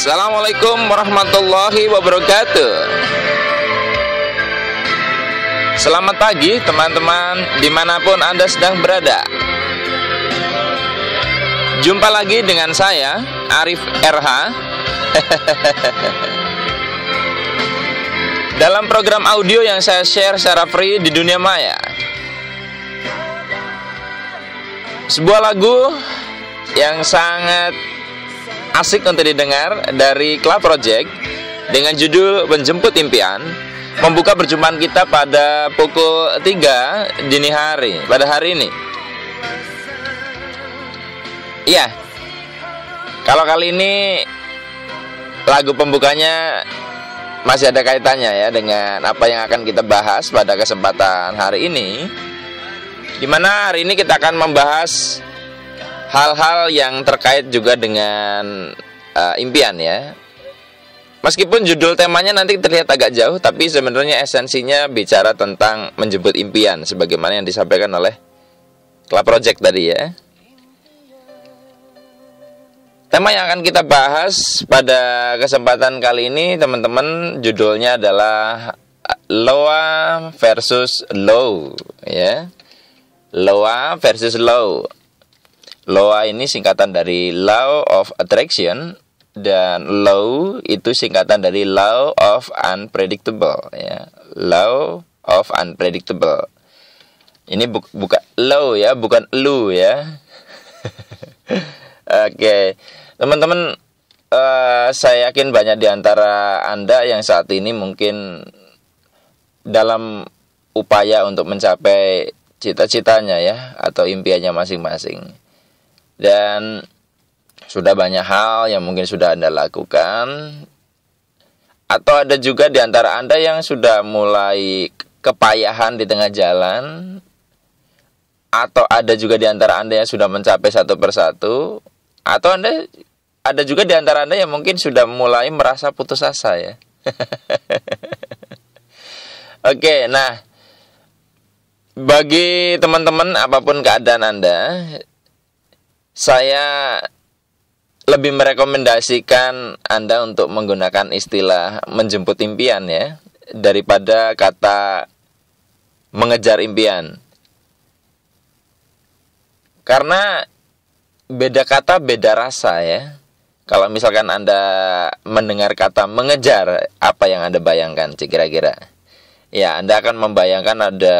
Assalamualaikum warahmatullahi wabarakatuh. Selamat pagi teman-teman dimanapun Anda sedang berada. Jumpa lagi dengan saya, Arif RH, dalam program audio yang saya share secara free di dunia maya. Sebuah lagu yang sangat asik untuk didengar dari Club Project dengan judul Menjemput Impian, membuka perjumpaan kita pada pukul 3 dini hari pada hari ini. Iya, kalau kali ini lagu pembukanya masih ada kaitannya ya dengan apa yang akan kita bahas pada kesempatan hari ini, dimana hari ini kita akan membahas hal-hal yang terkait juga dengan impian ya. Meskipun judul temanya nanti terlihat agak jauh, tapi sebenarnya esensinya bicara tentang menjemput impian sebagaimana yang disampaikan oleh Club Project tadi ya. Tema yang akan kita bahas pada kesempatan kali ini teman-teman, judulnya adalah Law versus Law ya. Law versus Law. Law ini singkatan dari Law of Attraction, dan Law itu singkatan dari Law of Unpredictable ya. Law of Unpredictable. Ini bukan Law ya, bukan lu ya. Oke, teman-teman, saya yakin banyak di antara Anda yang saat ini mungkin dalam upaya untuk mencapai cita-citanya ya, atau impiannya masing-masing. Dan sudah banyak hal yang mungkin sudah Anda lakukan, atau ada juga di antara Anda yang sudah mulai kepayahan di tengah jalan, atau ada juga di antara Anda yang sudah mencapai satu persatu, atau ada juga di antara Anda yang mungkin sudah mulai merasa putus asa ya. Oke, nah, bagi teman-teman apapun keadaan Anda, saya lebih merekomendasikan Anda untuk menggunakan istilah menjemput impian ya, daripada kata mengejar impian. Karena beda kata beda rasa ya. Kalau misalkan Anda mendengar kata mengejar, apa yang Anda bayangkan kira-kira? Ya, Anda akan membayangkan ada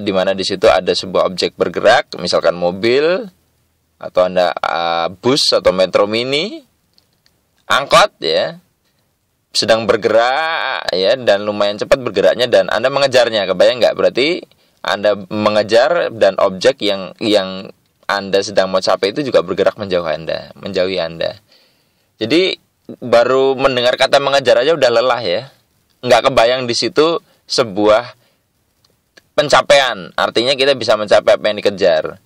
di mana di situ ada sebuah objek bergerak, misalkan mobil, atau Anda bus atau metro mini, angkot ya, sedang bergerak ya, dan lumayan cepat bergeraknya, dan Anda mengejarnya. Kebayang nggak? Berarti Anda mengejar dan objek yang Anda sedang mau capai itu juga bergerak menjauhi Anda. Jadi baru mendengar kata mengejar aja udah lelah ya, nggak kebayang di situ sebuah pencapaian. Artinya kita bisa mencapai apa yang dikejar.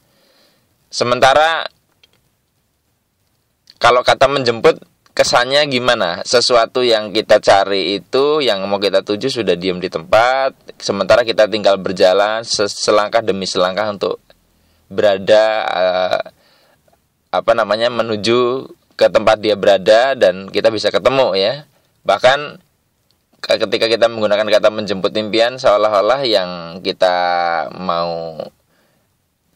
Sementara kalau kata menjemput, kesannya gimana? Sesuatu yang kita cari itu, yang mau kita tuju sudah diam di tempat, sementara kita tinggal berjalan selangkah demi selangkah untuk berada menuju ke tempat dia berada, dan kita bisa ketemu ya. Bahkan ketika kita menggunakan kata menjemput impian, seolah-olah yang kita mau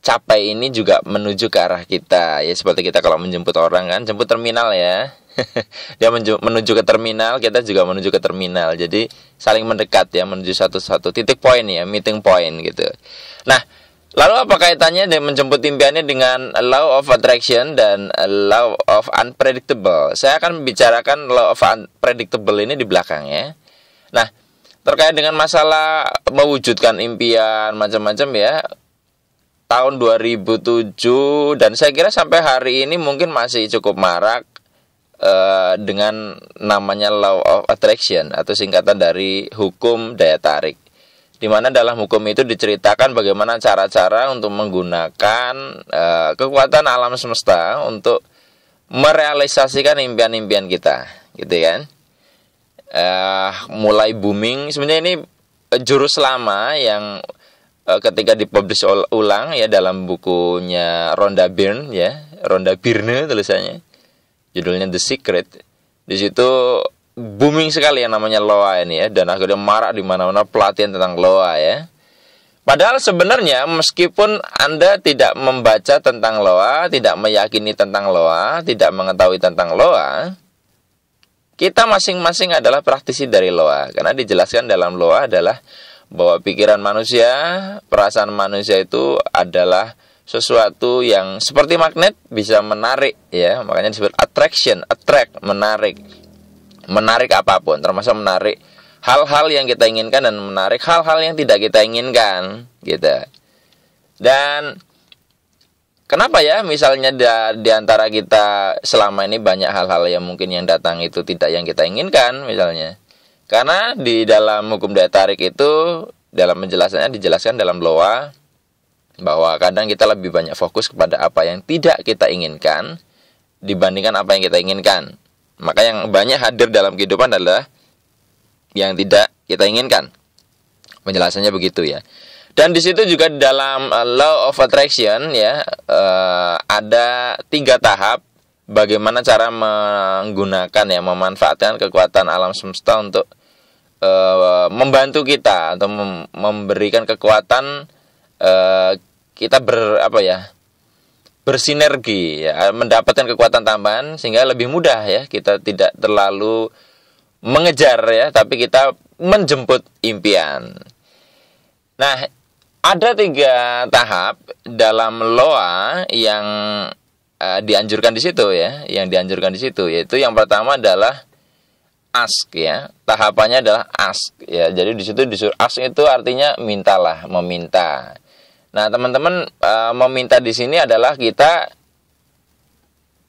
capai ini juga menuju ke arah kita ya, seperti kita kalau menjemput orang kan, jemput terminal ya. Dia menuju ke terminal, kita juga menuju ke terminal. Jadi saling mendekat ya, menuju satu titik poin ya, meeting point gitu. Nah, lalu apa kaitannya dengan menjemput impiannya dengan Law of Attraction dan Law of Unpredictable? Saya akan membicarakan Law of Unpredictable ini di belakang ya. Nah, terkait dengan masalah mewujudkan impian macam-macam ya, tahun 2007 dan saya kira sampai hari ini mungkin masih cukup marak dengan namanya Law of Attraction, atau singkatan dari hukum daya tarik, di mana dalam hukum itu diceritakan bagaimana cara-cara untuk menggunakan kekuatan alam semesta untuk merealisasikan impian-impian kita, gitu kan. Mulai booming sebenarnya ini jurus lama yang ketika dipublish ulang ya dalam bukunya Rhonda Byrne ya, Rhonda Byrne tulisannya, judulnya The Secret. Di situ booming sekali yang namanya loa ini ya, dan akhirnya marak di mana-mana pelatihan tentang loa ya. Padahal sebenarnya meskipun Anda tidak membaca tentang loa, tidak meyakini tentang loa, tidak mengetahui tentang loa, kita masing-masing adalah praktisi dari loa. Karena dijelaskan dalam loa adalah bahwa pikiran manusia, perasaan manusia itu adalah sesuatu yang seperti magnet, bisa menarik ya. Makanya disebut attraction, attract, menarik. Menarik apapun, termasuk menarik hal-hal yang kita inginkan dan menarik hal-hal yang tidak kita inginkan gitu. Dan kenapa ya misalnya di antara kita selama ini banyak hal-hal yang mungkin yang datang itu tidak yang kita inginkan misalnya. Karena di dalam hukum daya tarik itu, dalam penjelasannya dijelaskan dalam loa bahwa kadang kita lebih banyak fokus kepada apa yang tidak kita inginkan dibandingkan apa yang kita inginkan. Maka yang banyak hadir dalam kehidupan adalah yang tidak kita inginkan. Penjelasannya begitu ya. Dan di situ juga dalam law of attraction ya, ada 3 tahap bagaimana cara menggunakan ya, memanfaatkan kekuatan alam semesta untuk membantu kita atau memberikan kekuatan kita bersinergi ya, mendapatkan kekuatan tambahan sehingga lebih mudah ya, kita tidak terlalu mengejar ya, tapi kita menjemput impian. Nah, ada 3 tahap dalam loa yang dianjurkan di situ ya, yaitu yang pertama adalah ask ya. Tahapannya adalah ask ya. Jadi di situ disuruh ask itu artinya mintalah, meminta. Nah, teman-teman, meminta di sini adalah kita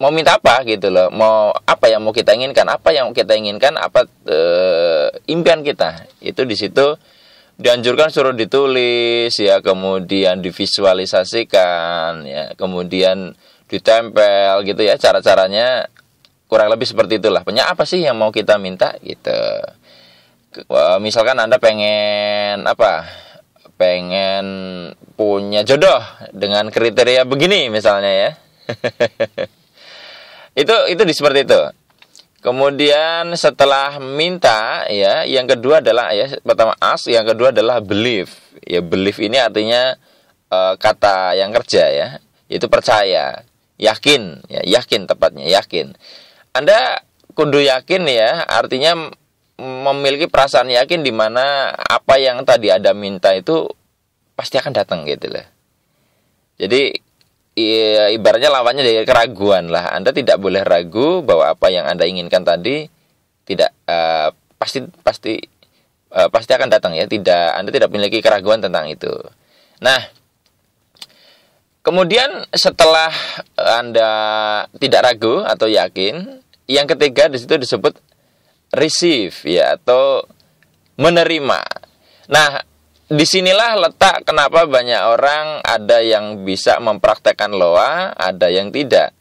mau minta apa gitu loh, mau apa yang mau kita inginkan, apa impian kita. Itu di situ dianjurkan suruh ditulis ya, kemudian divisualisasikan ya, kemudian ditempel gitu ya. Cara-caranya kurang lebih seperti itulah. Punya apa sih yang mau kita minta gitu. Misalkan Anda pengen punya jodoh dengan kriteria begini misalnya ya. Itu seperti itu. Kemudian setelah minta ya, yang kedua adalah ya, pertama ask, yang kedua adalah believe. Ya, believe ini artinya kata yang kerja ya, itu percaya, yakin ya, yakin tepatnya, yakin. Anda kudu yakin ya, artinya memiliki perasaan yakin di mana apa yang tadi Anda minta itu pasti akan datang gitu lah. Jadi ibaratnya lawannya dari keraguan lah. Anda tidak boleh ragu bahwa apa yang Anda inginkan tadi tidak pasti akan datang ya. Anda tidak memiliki keraguan tentang itu. Nah, kemudian setelah Anda tidak ragu atau yakin, yang ketiga di situ disebut receive ya, atau menerima. Nah, disinilah letak kenapa banyak orang ada yang bisa mempraktekkan loa, ada yang tidak.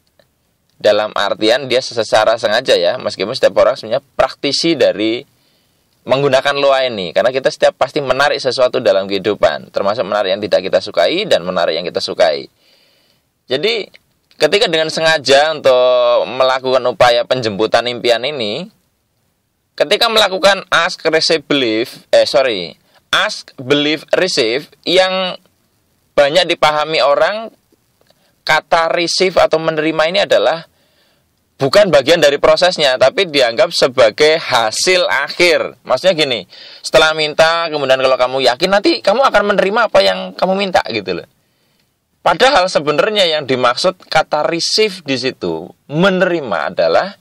Dalam artian dia secara sengaja ya, meskipun setiap orang sebenarnya praktisi dari menggunakan loa ini. Karena kita setiap pasti menarik sesuatu dalam kehidupan, termasuk menarik yang tidak kita sukai dan menarik yang kita sukai. Jadi ketika dengan sengaja untuk melakukan upaya penjemputan impian ini, ketika melakukan ask, receive, believe, ask, believe, receive, yang banyak dipahami orang, kata receive atau menerima ini adalah bukan bagian dari prosesnya, tapi dianggap sebagai hasil akhir. Maksudnya gini, setelah minta, kemudian kalau kamu yakin, nanti kamu akan menerima apa yang kamu minta gitu loh. Padahal sebenarnya yang dimaksud kata receive di situ, menerima, adalah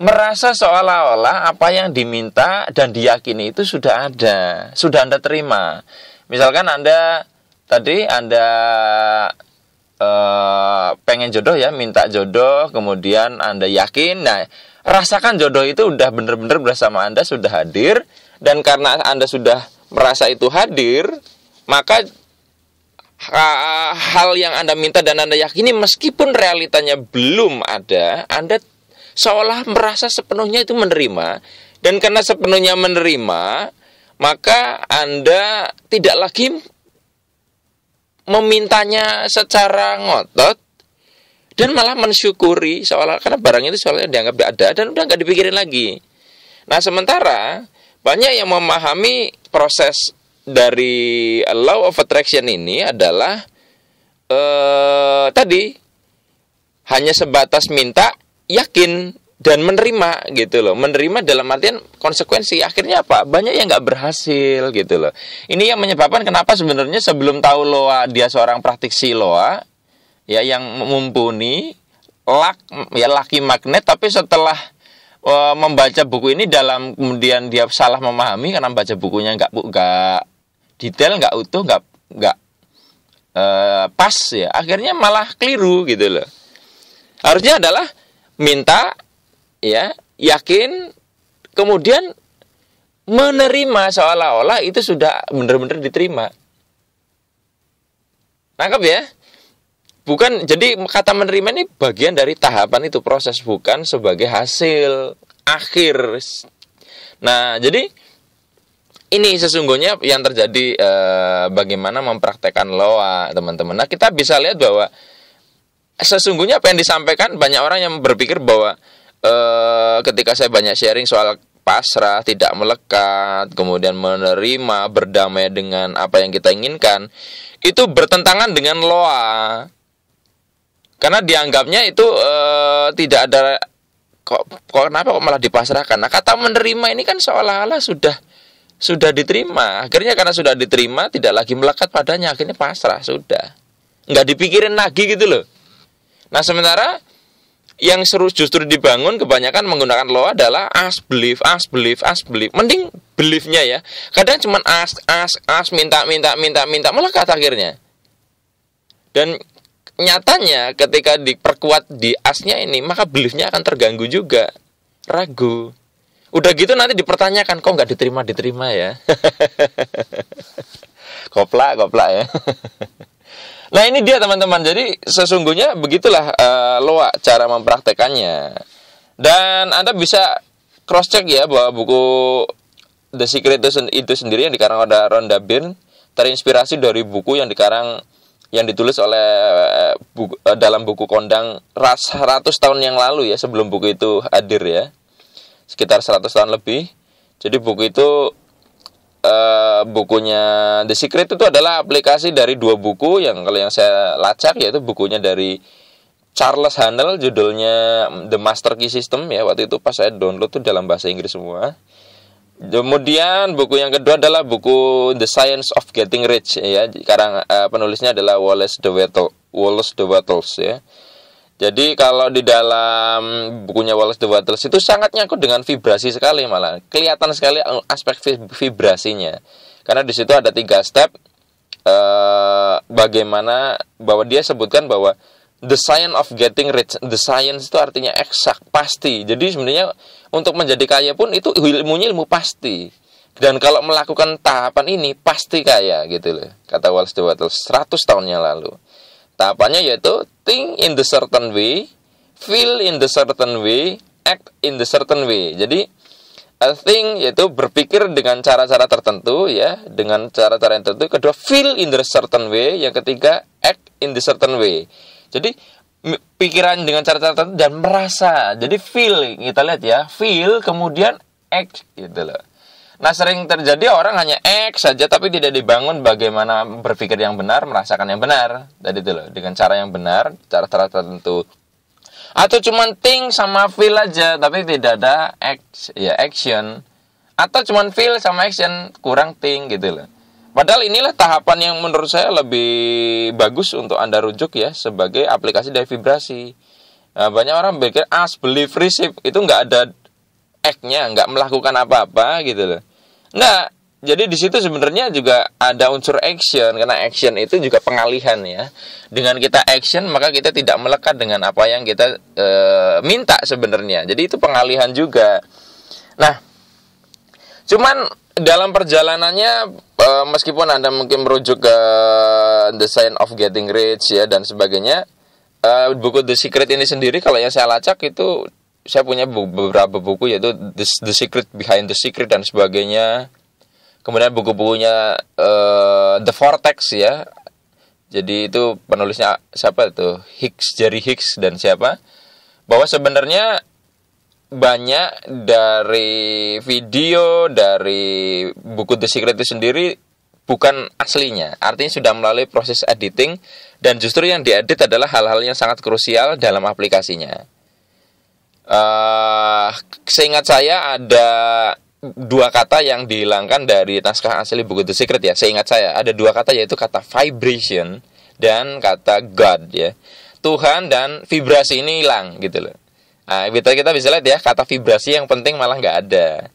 merasa seolah-olah apa yang diminta dan diyakini itu sudah ada, sudah Anda terima. Misalkan Anda pengen jodoh ya, minta jodoh, kemudian Anda yakin, nah rasakan jodoh itu udah benar-benar bersama Anda, sudah hadir, dan karena Anda sudah merasa itu hadir, maka hal yang Anda minta dan Anda yakini meskipun realitanya belum ada, Anda seolah merasa sepenuhnya itu menerima. Dan karena sepenuhnya menerima, maka Anda tidak lagi memintanya secara ngotot, dan malah mensyukuri seolah karena barang itu soalnya dianggap tidak ada dan udah nggak dipikirin lagi. Nah, sementara banyak yang memahami proses dari law of attraction ini adalah tadi hanya sebatas minta, yakin dan menerima gitu loh. Menerima dalam artian konsekuensi. Akhirnya apa? Banyak yang nggak berhasil gitu loh. Ini yang menyebabkan kenapa sebenarnya sebelum tahu Loa dia seorang praktisi Loa ya yang mumpuni, laki magnet, tapi setelah membaca buku ini dalam kemudian dia salah memahami karena baca bukunya nggak detail, nggak utuh, nggak pas ya. Akhirnya malah keliru gitu loh. Harusnya adalah minta ya, yakin, kemudian menerima seolah-olah itu sudah benar-benar diterima. Nangkep ya? Bukan, jadi kata menerima ini bagian dari tahapan itu, proses, bukan sebagai hasil akhir. Nah, jadi ini sesungguhnya yang terjadi bagaimana mempraktekkan Loa, teman-teman. Nah, kita bisa lihat bahwa sesungguhnya apa yang disampaikan, banyak orang yang berpikir bahwa ketika saya banyak sharing soal pasrah, tidak melekat, kemudian menerima, berdamai dengan apa yang kita inginkan, itu bertentangan dengan Loa. Karena dianggapnya itu tidak ada kenapa kok malah dipasrahkan. Nah, kata menerima ini kan seolah-olah sudah diterima. Akhirnya karena sudah diterima, tidak lagi melekat padanya, akhirnya pasrah, sudah. Nggak dipikirin lagi gitu loh. Nah, sementara yang justru dibangun kebanyakan menggunakan Loa adalah ask, believe. Mending believe-nya ya. Kadang cuma ask, minta, melekat akhirnya. Dan nyatanya ketika diperkuat di ask-nya ini, maka belief-nya akan terganggu juga. Ragu. Udah gitu nanti dipertanyakan, kok nggak diterima ya. Koplak ya. Nah, ini dia teman-teman. Jadi sesungguhnya begitulah Loa cara mempraktekannya. Dan Anda bisa cross check ya bahwa buku The Secret itu sendiri yang dikarang oleh Rhonda Byrne terinspirasi dari buku yang ditulis oleh dalam buku kondang 100 tahun yang lalu ya, sebelum buku itu hadir ya. Sekitar 100 tahun lebih. Jadi buku itu bukunya The Secret itu adalah aplikasi dari dua buku yang kalau yang saya lacak, yaitu bukunya dari Charles Haanel judulnya The Master Key System ya. Waktu itu pas saya download tuh dalam bahasa Inggris semua. Kemudian buku yang kedua adalah buku The Science of Getting Rich ya. Sekarang penulisnya adalah Wallace de Wattles ya. Jadi kalau di dalam bukunya Wallace de Wattles itu sangat nyangkut dengan vibrasi sekali, malah kelihatan sekali aspek vibrasinya. Karena di situ ada 3 step bagaimana bahwa dia sebutkan bahwa the science of getting rich, the science itu artinya eksak, pasti. Jadi sebenarnya untuk menjadi kaya pun itu ilmunya ilmu pasti. Dan kalau melakukan tahapan ini pasti kaya gitu loh. Kata Wallace de Wattles 100 tahun yang lalu. Tahapannya yaitu think in the certain way, feel in the certain way, act in the certain way. Jadi think yaitu berpikir dengan cara-cara tertentu ya, dengan cara-cara yang tertentu. Kedua, feel in the certain way. Yang ketiga, act in the certain way. Jadi pikiran dengan cara-cara tertentu dan merasa. Jadi feel, kita lihat ya, feel kemudian act gitu loh. Nah, sering terjadi orang hanya act saja tapi tidak dibangun bagaimana berpikir yang benar, merasakan yang benar. Tadi itu loh, dengan cara yang benar, cara-cara tertentu. Atau cuma think sama feel aja tapi tidak ada action. Atau cuma feel sama action, kurang think gitu loh. Padahal inilah tahapan yang menurut saya lebih bagus untuk Anda rujuk ya sebagai aplikasi dari vibrasi. Nah, banyak orang berpikir ask, believe, receive itu nggak ada act-nya, nggak melakukan apa-apa gitu loh. Nah, jadi di situ sebenarnya juga ada unsur action, karena action itu juga pengalihan ya. Dengan kita action maka kita tidak melekat dengan apa yang kita minta sebenarnya. Jadi itu pengalihan juga. Nah, cuman dalam perjalanannya meskipun Anda mungkin merujuk ke The Science of Getting Rich ya dan sebagainya, buku The Secret ini sendiri kalau yang saya lacak itu saya punya beberapa buku yaitu The Secret Behind the Secret dan sebagainya. Kemudian buku-bukunya The Vortex ya. Jadi itu penulisnya siapa itu? Jerry Hicks dan siapa? Bahwa sebenarnya banyak dari video, dari buku The Secret itu sendiri bukan aslinya. Artinya sudah melalui proses editing, dan justru yang diedit adalah hal-hal yang sangat krusial dalam aplikasinya. Seingat saya ada 2 kata yang dihilangkan dari naskah asli buku The Secret ya. Seingat saya ada 2 kata, yaitu kata vibration dan kata God ya. Tuhan dan vibrasi ini hilang gitu loh. Nah, kita bisa lihat ya, kata vibrasi yang penting malah nggak ada.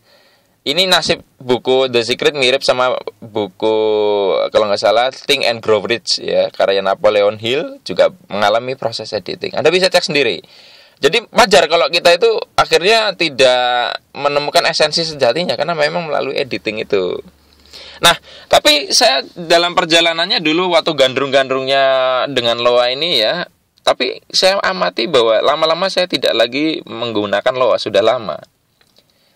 Ini nasib buku The Secret mirip sama buku, kalau nggak salah, Think and Grow Rich ya, karya Napoleon Hill, juga mengalami proses editing. Anda bisa cek sendiri. Jadi wajar kalau kita itu akhirnya tidak menemukan esensi sejatinya karena memang melalui editing itu. Nah, tapi saya dalam perjalanannya dulu waktu gandrung-gandrungnya dengan Loa ini ya, tapi saya amati bahwa lama-lama saya tidak lagi menggunakan Loa, sudah lama.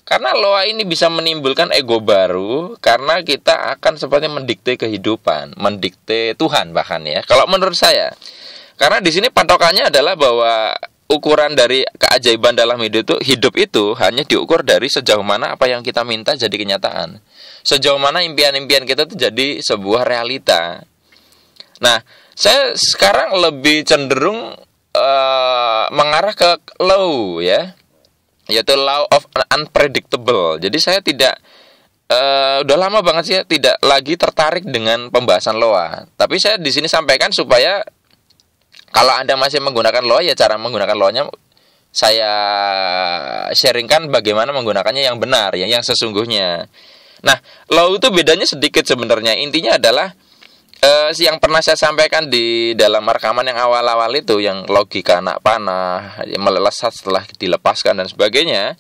Karena Loa ini bisa menimbulkan ego baru, karena kita akan seperti mendikte kehidupan, mendikte Tuhan bahkan ya. Kalau menurut saya, karena di sini patokannya adalah bahwa ukuran dari keajaiban dalam hidup itu hanya diukur dari sejauh mana apa yang kita minta jadi kenyataan. Sejauh mana impian-impian kita itu jadi sebuah realita. Nah, saya sekarang lebih cenderung mengarah ke law ya, yaitu law of unpredictable. Jadi saya tidak udah lama banget sih tidak lagi tertarik dengan pembahasan Loa. Tapi saya di sini sampaikan supaya kalau Anda masih menggunakan Loa, ya cara menggunakan Loa-nya saya sharingkan bagaimana menggunakannya yang benar, yang sesungguhnya. Nah, Loa itu bedanya sedikit sebenarnya. Intinya adalah yang pernah saya sampaikan di dalam rekaman yang awal-awal itu, yang logika anak panah, melesat setelah dilepaskan dan sebagainya.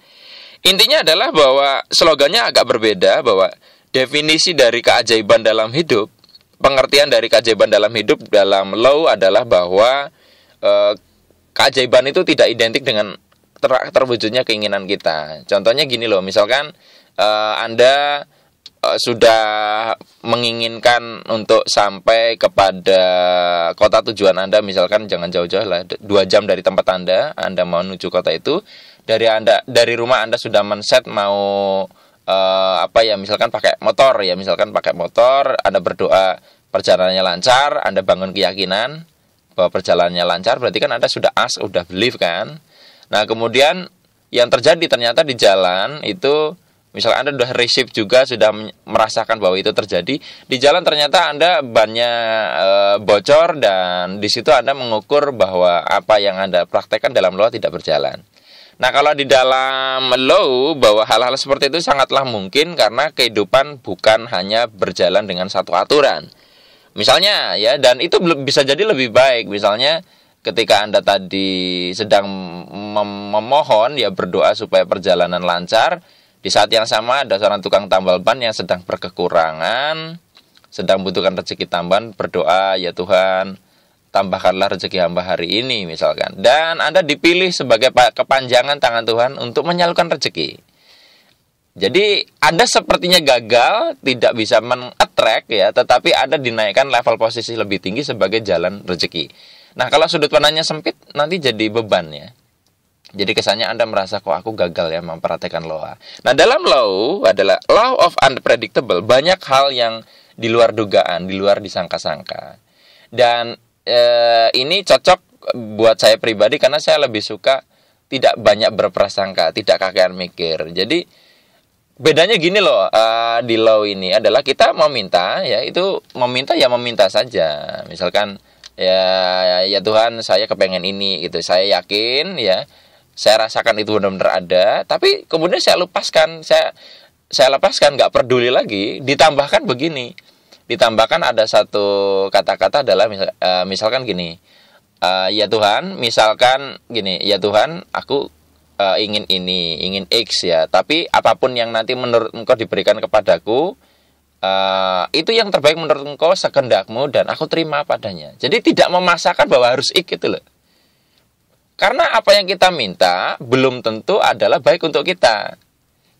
Intinya adalah bahwa slogannya agak berbeda, bahwa definisi dari keajaiban dalam hidup, pengertian dari keajaiban dalam hidup dalam Law adalah bahwa keajaiban itu tidak identik dengan terwujudnya keinginan kita. Contohnya gini loh, misalkan Anda sudah menginginkan untuk sampai kepada kota tujuan Anda, misalkan jangan jauh-jauh lah, 2 jam dari tempat Anda mau menuju kota itu. Dari rumah Anda sudah men-set mau misalkan pakai motor ya, Anda berdoa perjalanannya lancar, Anda bangun keyakinan bahwa perjalanannya lancar, berarti kan Anda sudah believe kan. Nah, kemudian yang terjadi ternyata di jalan itu, misalkan Anda sudah receive juga, sudah merasakan bahwa itu terjadi di jalan, ternyata Anda bannya bocor, dan di situ Anda mengukur bahwa apa yang Anda praktekkan dalam Law tidak berjalan. Nah, kalau di dalam Law, bahwa hal-hal seperti itu sangatlah mungkin karena kehidupan bukan hanya berjalan dengan satu aturan. Misalnya ya, dan itu bisa jadi lebih baik. Misalnya ketika Anda tadi sedang memohon ya, berdoa supaya perjalanan lancar, di saat yang sama ada seorang tukang tambal ban yang sedang berkekurangan, sedang membutuhkan rezeki tambahan, berdoa, ya Tuhan, tambahkanlah rezeki hamba hari ini misalkan. Dan Anda dipilih sebagai kepanjangan tangan Tuhan untuk menyalurkan rezeki. Jadi Anda sepertinya gagal, tidak bisa men-attract ya, tetapi Anda dinaikkan level posisi lebih tinggi sebagai jalan rezeki. Nah, kalau sudut pandangnya sempit, nanti jadi beban ya. Jadi kesannya Anda merasa, kok aku gagal ya mempraktekkan Law. Nah, dalam Law adalah law of unpredictable, banyak hal yang di luar dugaan, di luar disangka-sangka. Dan ini cocok buat saya pribadi karena saya lebih suka tidak banyak berprasangka, tidak kakean mikir. Jadi bedanya gini loh, di Law ini adalah kita meminta ya, itu meminta saja. Misalkan ya Tuhan, saya kepengen ini gitu, saya yakin ya, saya rasakan itu benar-benar ada, tapi kemudian saya lepaskan, nggak peduli lagi. Ditambahkan begini, ditambahkan ada satu kata-kata adalah misalkan gini, ya Tuhan, misalkan gini, ya Tuhan, aku ingin ini, ingin X ya, tapi apapun yang nanti menurut Engkau diberikan kepadaku, itu yang terbaik menurut Engkau, sekehendakmu, dan aku terima padanya. Jadi tidak memaksakan bahwa harus X gitu loh. Karena apa yang kita minta belum tentu adalah baik untuk kita.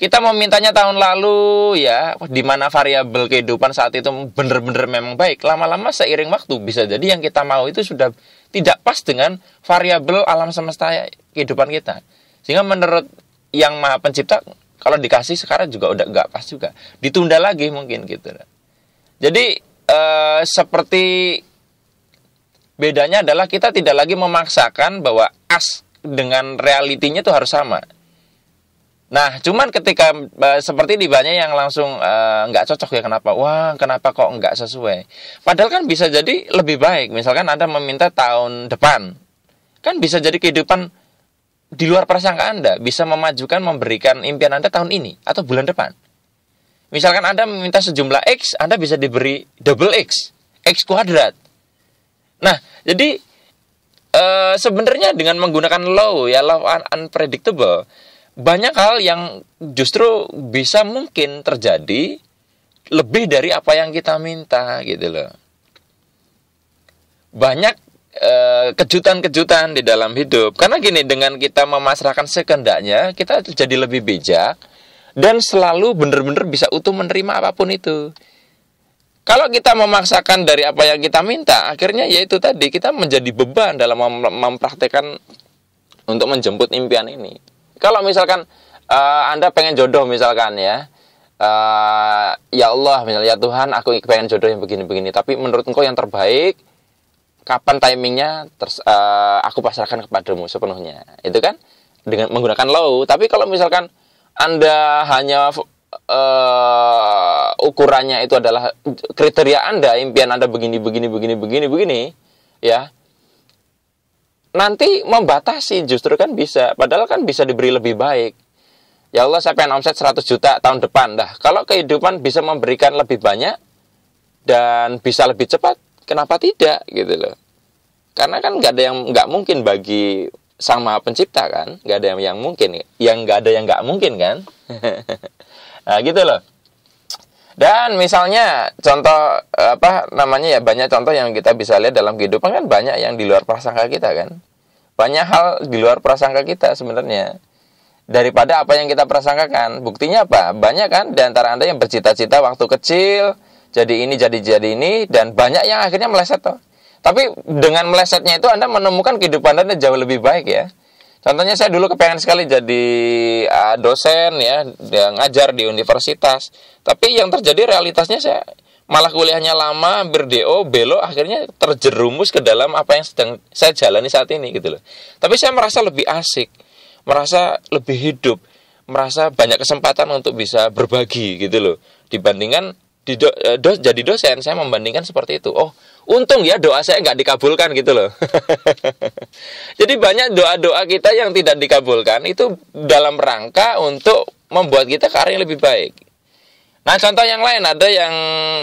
Kita mau mintanya tahun lalu ya, di mana variabel kehidupan saat itu benar-benar memang baik. Lama-lama seiring waktu bisa jadi yang kita mau itu sudah tidak pas dengan variabel alam semesta kehidupan kita. Sehingga menurut yang Maha Pencipta, kalau dikasih sekarang juga udah nggak pas juga. Ditunda lagi mungkin gitu. Jadi seperti bedanya adalah kita tidak lagi memaksakan bahwa as dengan realitinya itu harus sama. Nah, cuman ketika seperti di banyak yang langsung nggak cocok ya, kenapa? Wah, kenapa kok nggak sesuai? Padahal kan bisa jadi lebih baik. Misalkan Anda meminta tahun depan, kan bisa jadi kehidupan di luar prasangka Anda, bisa memajukan, memberikan impian Anda tahun ini atau bulan depan. Misalkan Anda meminta sejumlah X, Anda bisa diberi double X, X kuadrat. Nah, jadi sebenarnya dengan menggunakan law unpredictable, banyak hal yang justru bisa mungkin terjadi lebih dari apa yang kita minta gitu loh. Banyak kejutan-kejutan di dalam hidup. Karena gini, dengan kita memasrahkan sekehendaknya, kita jadi lebih bijak dan selalu benar-benar bisa utuh menerima apapun itu. Kalau kita memaksakan dari apa yang kita minta, akhirnya yaitu tadi, kita menjadi beban dalam mempraktekkan untuk menjemput impian ini. Kalau misalkan Anda pengen jodoh misalkan ya, ya Allah misalnya, ya Tuhan aku pengen jodoh yang begini-begini, tapi menurut Engkau yang terbaik, kapan timingnya, aku pasrahkan kepadamu sepenuhnya. Itu kan dengan menggunakan law. Tapi kalau misalkan Anda hanya ukurannya itu adalah kriteria Anda, impian Anda begini, ya, nanti membatasi justru kan bisa. Padahal kan bisa diberi lebih baik. Ya Allah, saya pengen omset 100 juta tahun depan. Dah, kalau kehidupan bisa memberikan lebih banyak dan bisa lebih cepat, kenapa tidak gitu loh. Karena kan nggak mungkin bagi Sang Maha Pencipta kan. Nggak ada yang mungkin. Nggak ada yang nggak mungkin kan. Nah gitu loh. Dan misalnya contoh banyak contoh yang kita bisa lihat dalam kehidupan kan, banyak yang di luar prasangka kita kan. Banyak hal di luar prasangka kita sebenarnya daripada apa yang kita prasangkakan. Buktinya apa? Banyak kan di antara Anda yang bercita-cita waktu kecil jadi ini, dan banyak yang akhirnya meleset toh. Tapi dengan melesetnya itu Anda menemukan kehidupan Anda jauh lebih baik ya. Contohnya saya dulu kepengen sekali jadi dosen ya, ngajar di universitas. Tapi yang terjadi realitasnya saya malah kuliahnya lama, berdo, belok, akhirnya terjerumus ke dalam apa yang sedang saya jalani saat ini gitu loh. Tapi saya merasa lebih asik, merasa lebih hidup, merasa banyak kesempatan untuk bisa berbagi gitu loh. Dibandingkan jadi dosen, saya membandingkan seperti itu. Oh, untung ya doa saya nggak dikabulkan gitu loh. Jadi banyak doa-doa kita yang tidak dikabulkan itu dalam rangka untuk membuat kita ke arah yang lebih baik. Nah, contoh yang lain, ada yang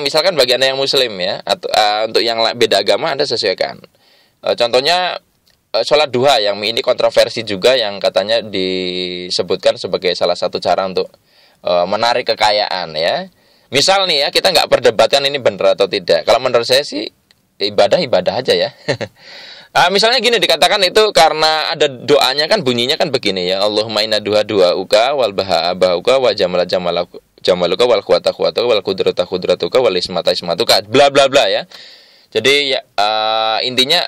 misalkan bagi Anda yang muslim ya, atau untuk yang beda agama Anda sesuaikan. Contohnya sholat duha, yang ini kontroversi juga, yang katanya disebutkan sebagai salah satu cara untuk menarik kekayaan ya. Misal nih ya, kita nggak perdebatkan ini benar atau tidak. Kalau menurut saya sih ibadah aja ya. Misalnya gini, dikatakan itu karena ada doanya kan, bunyinya kan begini ya, Allahumma inna du'auka wal baha wa jamaluka wal quwata wal qudratuka wal ismatuka bla bla bla ya. Jadi ya, intinya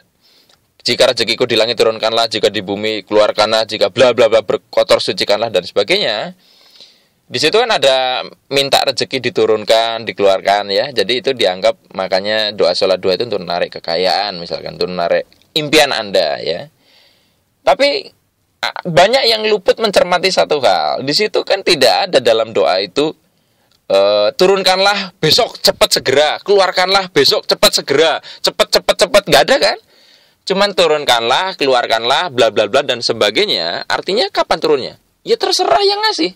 jika rezekiku di langit turunkanlah, jika di bumi keluarkanlah, jika bla bla bla berkotor sucikanlah dan sebagainya. Di situ kan ada minta rezeki diturunkan, dikeluarkan ya. Jadi itu dianggap, makanya doa sholat duha itu untuk menarik kekayaan misalkan, untuk menarik impian Anda ya. Tapi banyak yang luput mencermati satu hal. Di situ kan tidak ada dalam doa itu turunkanlah besok cepat segera, keluarkanlah besok cepat segera, cepat, nggak ada kan? Cuman turunkanlah, keluarkanlah, bla bla bla dan sebagainya. Artinya kapan turunnya? Ya terserah yang ngasih.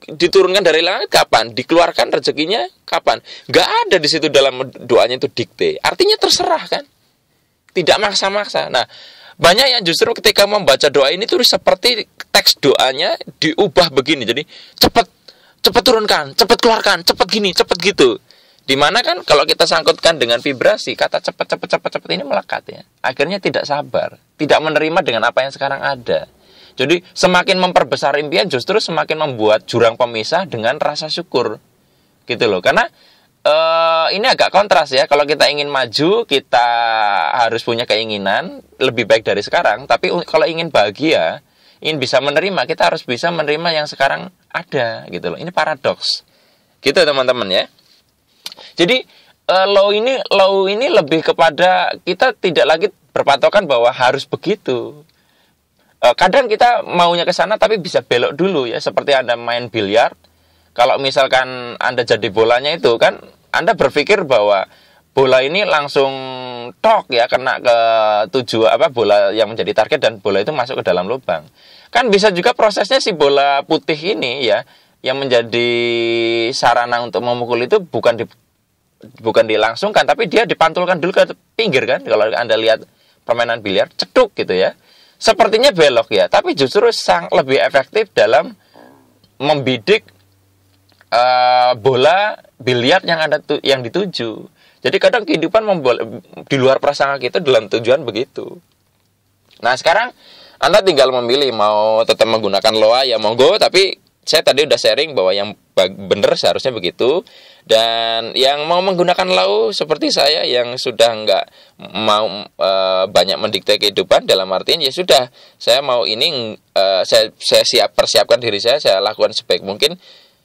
Diturunkan dari langit kapan? Dikeluarkan rezekinya kapan? Nggak ada di situ dalam doanya itu dikte. Artinya terserah kan? Tidak maksa-maksa. Nah, banyak yang justru ketika membaca doa ini tuh seperti teks doanya diubah begini. Jadi cepat turunkan, cepat keluarkan, cepat gini, cepat gitu. Dimana kan kalau kita sangkutkan dengan vibrasi, kata cepat ini melekat ya. Akhirnya tidak sabar, tidak menerima dengan apa yang sekarang ada. Jadi semakin memperbesar impian justru semakin membuat jurang pemisah dengan rasa syukur. Gitu loh. Karena ini agak kontras ya. Kalau kita ingin maju, kita harus punya keinginan lebih baik dari sekarang. Tapi kalau ingin bahagia, ingin bisa menerima, kita harus bisa menerima yang sekarang ada, gitu loh. Ini paradoks. Gitu teman-teman ya. Jadi law ini lebih kepada kita tidak lagi berpatokan bahwa harus begitu. Kadang kita maunya ke sana tapi bisa belok dulu ya. Seperti Anda main biliar. Kalau misalkan Anda jadi bolanya itu kan, Anda berpikir bahwa bola ini langsung tok ya, kena ke bola yang menjadi target dan bola itu masuk ke dalam lubang. Kan bisa juga prosesnya si bola putih ini ya, yang menjadi sarana untuk memukul itu bukan dilangsungkan, tapi dia dipantulkan dulu ke pinggir kan. Kalau Anda lihat permainan biliar, ceduk gitu ya. Sepertinya belok ya, tapi justru lebih efektif dalam membidik bola biliar yang dituju. Jadi kadang kehidupan di luar prasangka kita dalam tujuan begitu. Nah sekarang Anda tinggal memilih mau tetap menggunakan loa ya monggo, tapi saya tadi udah sharing bahwa yang benar seharusnya begitu. Dan yang mau menggunakan lau seperti saya yang sudah nggak mau banyak mendikte kehidupan, dalam artian ya sudah saya mau ini saya persiapkan diri saya lakukan sebaik mungkin.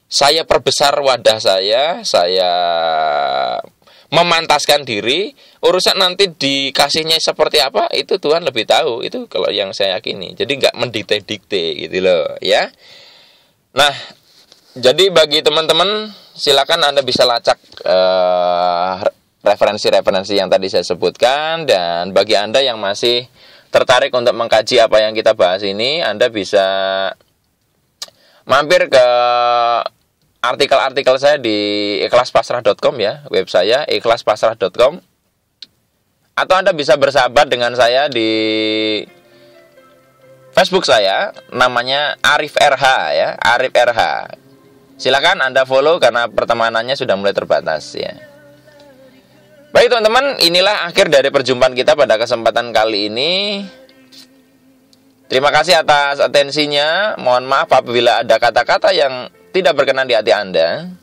Saya perbesar wadah saya memantaskan diri. Urusan nanti dikasihnya seperti apa, itu Tuhan lebih tahu. Itu kalau yang saya yakini. Jadi nggak mendikte-dikte gitu loh ya. Nah, jadi bagi teman-teman, silakan Anda bisa lacak referensi-referensi yang tadi saya sebutkan. Dan bagi Anda yang masih tertarik untuk mengkaji apa yang kita bahas ini, Anda bisa mampir ke artikel-artikel saya di ikhlaspasrah.com ya, web saya ikhlaspasrah.com. Atau Anda bisa bersahabat dengan saya di Facebook saya, namanya Arif RH ya, Arif RH. Silakan Anda follow karena pertemanannya sudah mulai terbatas ya. Baik teman-teman, inilah akhir dari perjumpaan kita pada kesempatan kali ini. Terima kasih atas atensinya. Mohon maaf apabila ada kata-kata yang tidak berkenan di hati Anda.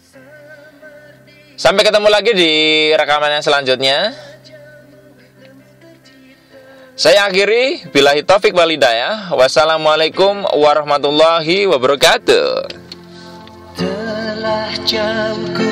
Sampai ketemu lagi di rekaman yang selanjutnya. Saya akhiri, billahi taufik wal hidayah. Wassalamualaikum warahmatullahi wabarakatuh. Telah jamku